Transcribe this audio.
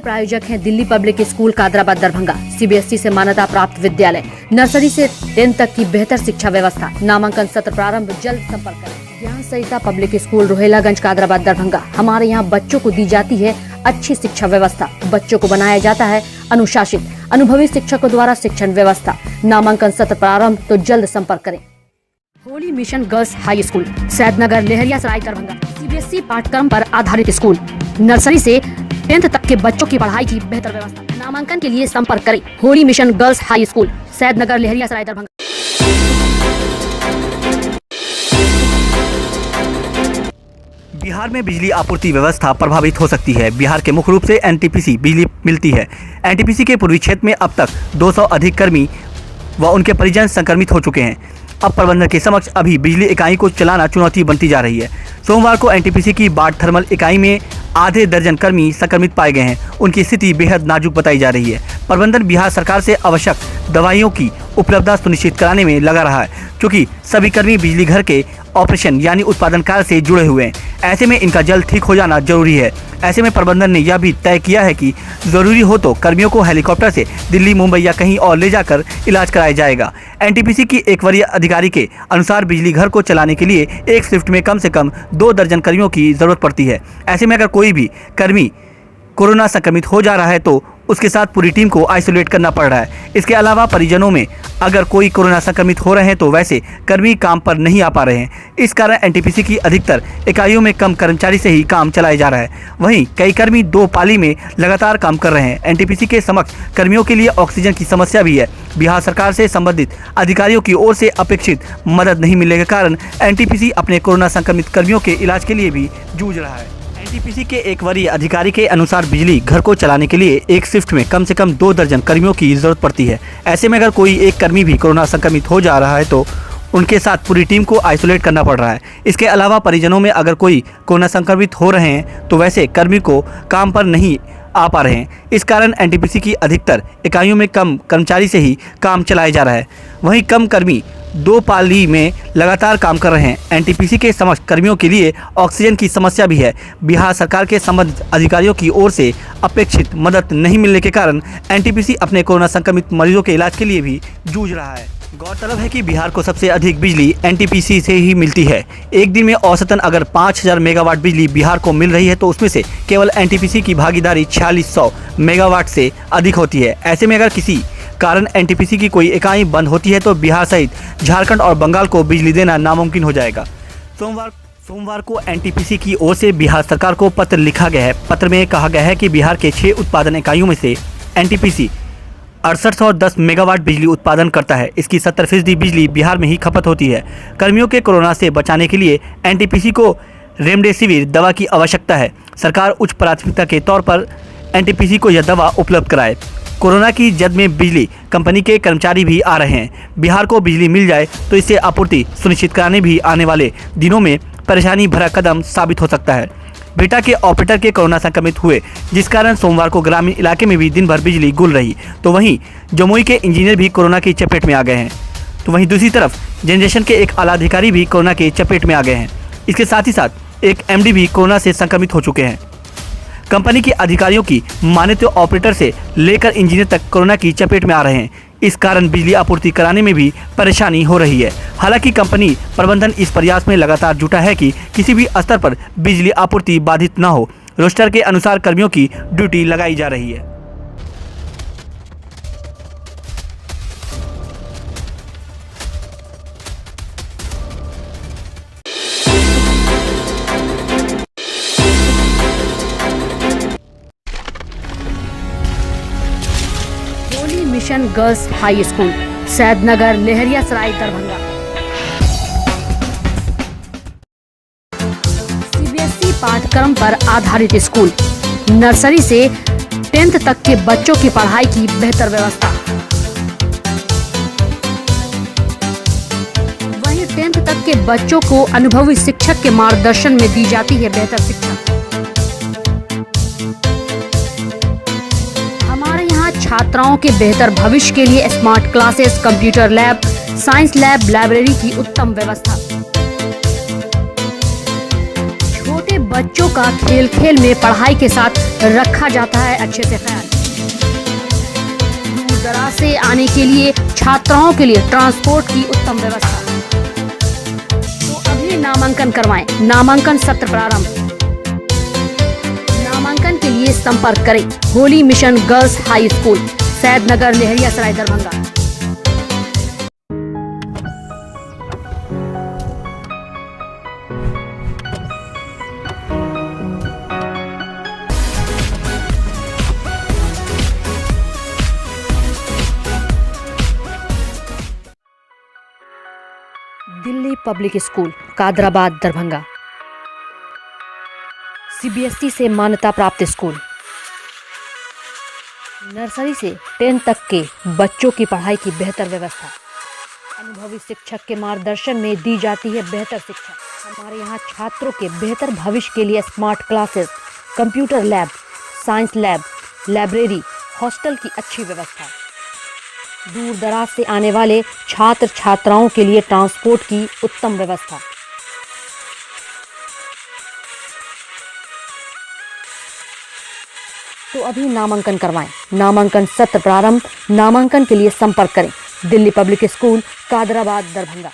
प्रायोजक हैं Delhi public school Kadrabad Darbhanga. CBSE से मान्यता प्राप्त विद्यालय, नर्सरी से 10th तक की बेहतर शिक्षा व्यवस्था। नामांकन सत्र प्रारंभ, जल्द संपर्क करें। ज्ञान सहिता पब्लिक स्कूल रोहेलागंज कादराबाद दरभंगा। हमारे यहाँ बच्चों को दी जाती है अच्छी शिक्षा व्यवस्था। बच्चों को बनाया जाता है अनुशासित, अनुभवी शिक्षकों द्वारा शिक्षण व्यवस्था। नामांकन सत्र प्रारंभ, तो जल्द संपर्क करें। Holy Mission girls high school, Saidnagar, Laheriasarai, Darbhanga. CBSE पाठ्यक्रम पर आधारित स्कूल, नर्सरी से 10th तक के बच्चों की पढ़ाई की बेहतर व्यवस्था। नामांकन के लिए संपर्क करें। Holy Mission girls high school, Saidnagar, Laheriasarai, Darbhanga. Bihar में बिजली आपूर्ति व्यवस्था प्रभावित हो सकती है। बिहार के मुख्य रूप से एनटीपीसी बिजली मिलती है। एनटीपीसी के पूर्वी क्षेत्र में अब तक 200 अधिक कर्मी व उनके परिजन संक्रमित हो चुके हैं। अब प्रबंधन के समक्ष अभी बिजली इकाई को चलाना चुनौती बनती जा रही है। सोमवार को एनटीपीसी की बाढ़ थर्मल इकाई में आधे दर्जन कर्मी संक्रमित पाए गए हैं। उनकी स्थिति बेहद नाजुक बताई जा रही है। प्रबंधन बिहार सरकार से आवश्यक दवाइयों की उपलब्धता सुनिश्चित कराने में लगा रहा है, क्योंकि सभी कर्मी बिजली घर के ऑपरेशन यानी उत्पादन कार्य से जुड़े हुए हैं। ऐसे में इनका जल्द ठीक हो जाना जरूरी है। ऐसे में प्रबंधन ने यह भी तय किया है कि जरूरी हो तो कर्मियों को हेलीकॉप्टर से दिल्ली, मुंबई या कहीं और ले जाकर इलाज कराया जाएगा। एनटीपीसी की एक वरीय अधिकारी के अनुसार बिजली घर को चलाने के लिए एक शिफ्ट में कम से कम 2 दर्जन कर्मियों की जरूरत पड़ती है। ऐसे में अगर कोई भी कर्मी कोरोना संक्रमित हो जा रहा है तो उसके साथ पूरी टीम को आइसोलेट करना पड़ रहा है। इसके अलावा परिजनों में अगर कोई कोरोना संक्रमित हो रहे हैं तो वैसे कर्मी काम पर नहीं आ पा रहे हैं। इस कारण एनटीपीसी की अधिकतर इकाइयों में कम कर्मचारी से ही काम चलाया जा रहा है। वहीं कई कर्मी 2 पाली में लगातार काम कर रहे हैं। एनटीपीसी के समक्ष कर्मियों के लिए ऑक्सीजन की समस्या भी है। बिहार सरकार से संबंधित अधिकारियों की ओर से अपेक्षित मदद नहीं मिलने के कारण एनटीपीसी अपने कोरोना संक्रमित कर्मियों के इलाज के लिए भी जूझ रहा है। एनटीपीसी के एक वरीय अधिकारी के अनुसार बिजली घर को चलाने के लिए एक शिफ्ट में कम से कम 2 दर्जन कर्मियों की जरूरत पड़ती है। ऐसे में अगर कोई एक कर्मी भी कोरोना संक्रमित हो जा रहा है तो उनके साथ पूरी टीम को आइसोलेट करना पड़ रहा है। इसके अलावा परिजनों में अगर कोई कोरोना संक्रमित हो रहे हैं तो वैसे कर्मी को काम पर नहीं आ पा रहे हैं। इस कारण एनटीपीसी की अधिकतर इकाइयों में कम कर्मचारी से ही काम चलाया जा रहा है। वहीं कम कर्मी 2 पाली में लगातार काम कर रहे हैं। एनटीपीसी के समक्ष कर्मियों के लिए ऑक्सीजन की समस्या भी है। बिहार सरकार के संबंधित अधिकारियों की ओर से अपेक्षित मदद नहीं मिलने के कारण एनटीपीसी अपने कोरोना संक्रमित मरीजों के इलाज के लिए भी जूझ रहा है। गौरतलब है कि बिहार को सबसे अधिक बिजली एनटीपीसी से ही मिलती है। एक दिन में औसतन अगर 5000 मेगावाट बिजली बिहार को मिल रही है तो उसमें से केवल एनटीपीसी की भागीदारी 4600 मेगावाट से अधिक होती है। ऐसे में अगर किसी कारण एनटीपीसी की कोई इकाई बंद होती है तो बिहार सहित झारखंड और बंगाल को बिजली देना नामुमकिन हो जाएगा। सोमवार को एनटीपीसी की ओर से बिहार सरकार को पत्र लिखा गया है। पत्र में कहा गया है कि बिहार के 6 उत्पादन इकाइयों में से एनटीपीसी 6810 मेगावाट बिजली उत्पादन करता है। इसकी 70% बिजली बिहार में ही खपत होती है। कर्मियों के कोरोना से बचाने के लिए एनटीपीसी को रेमडेसिविर दवा की आवश्यकता है। सरकार उच्च प्राथमिकता के तौर पर एनटीपीसी को यह दवा उपलब्ध कराए। कोरोना की जद में बिजली कंपनी के कर्मचारी भी आ रहे हैं। बिहार को बिजली मिल जाए तो इससे आपूर्ति सुनिश्चित कराने भी आने वाले दिनों में परेशानी भरा कदम साबित हो सकता है। बेटा के ऑपरेटर के कोरोना संक्रमित हुए, जिस कारण सोमवार को ग्रामीण इलाके में भी दिन भर बिजली गुल रही। तो वहीं जमुई के इंजीनियर भी कोरोना की चपेट में आ गए हैं। तो वहीं दूसरी तरफ जनरेशन के एक आला अधिकारी भी कोरोना की चपेट में आ गए हैं। इसके साथ ही साथ एक एमडी भी कोरोना से संक्रमित हो चुके हैं। कंपनी के अधिकारियों की माने तो ऑपरेटर से लेकर इंजीनियर तक कोरोना की चपेट में आ रहे हैं। इस कारण बिजली आपूर्ति कराने में भी परेशानी हो रही है। हालांकि कंपनी प्रबंधन इस प्रयास में लगातार जुटा है कि किसी भी स्तर पर बिजली आपूर्ति बाधित न हो। रोस्टर के अनुसार कर्मियों की ड्यूटी लगाई जा रही है। Holi Mission girls high school, Saidnagar, Laheriasarai, Darbhanga. CBSE पाठ्यक्रम पर आधारित स्कूल, नर्सरी से 10th तक के बच्चों की पढ़ाई की बेहतर व्यवस्था। वहीं 10th तक के बच्चों को अनुभवी शिक्षक के मार्गदर्शन में दी जाती है बेहतर शिक्षा। हमारे यहाँ छात्राओं के बेहतर भविष्य के लिए smart classes, computer lab, science lab, library की उत्तम व्यवस्था। छोटे बच्चों का खेल खेल में पढ़ाई के साथ रखा जाता है अच्छे से ख्याल। दूर दराज से आने के लिए छात्राओं के लिए ट्रांसपोर्ट की उत्तम व्यवस्था। तो अभी नामांकन करवाएं। नामांकन सत्र प्रारंभ। नामांकन के लिए संपर्क करें Holy Mission girls high school, Saidnagar, Laheriasarai, Darbhanga. Delhi public school, Kadrabad, Darbhanga. CBSE से मान्यता प्राप्त स्कूल। नर्सरी से 10 तक के बच्चों की पढ़ाई की बेहतर व्यवस्था। अनुभवी शिक्षक के मार्गदर्शन में दी जाती है बेहतर शिक्षा। हमारे यहाँ छात्रों के बेहतर भविष्य के लिए smart classes, computer lab, science lab, library, hostel की अच्छी व्यवस्था। दूर दराज से आने वाले छात्र छात्राओं के लिए ट्रांसपोर्ट की उत्तम व्यवस्था। तो अभी नामांकन करवाएं। नामांकन सत्र प्रारंभ। नामांकन के लिए संपर्क करें दिल्ली पब्लिक स्कूल, कादराबाद, दरभंगा।